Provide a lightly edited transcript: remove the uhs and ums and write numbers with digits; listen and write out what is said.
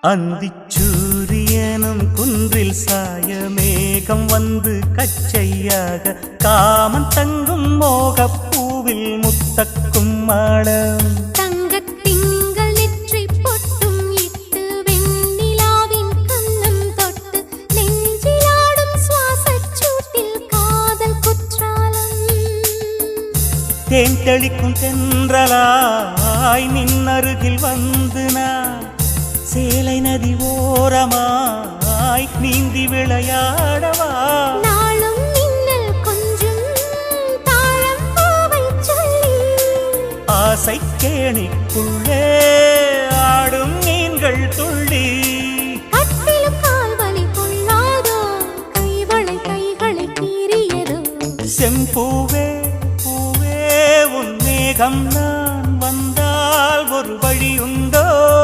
அந்திச்சூரியனும் குன்றில் சாய மேகம் வந்து கச்சையாக காமன் தங்கும் மோகப் பூவில் முத்தக்கும் மாடம் தங்கத்திங்கள் நெற்றி பொட்டும் இட்டு வெண்ணிலாவின் கண்ணம் தொட்டு நெஞ்சிலாடும் சுவாசச் சூட்டில் காதல் குற்றாலம் தேன் தெளிக்கும் தென்றலாய் நின்னருகில் வந்து நான் சேலை நதி ஓரமாய் நீந்தி விளையாடவா நாளும் மின்னல் கொஞ்சம் தாழம் பூவை சொல்லி ஆசை கேணிக்குள்ளே ஆடும் மீன்கள் துள்ளி கட்டிலும் கால்வலி கொள்ளாதோ கைகளை கீறியதோ செம்பூவே பூவே உன் மேகம் நான் வந்தால் ஒரு வழி உண்டோ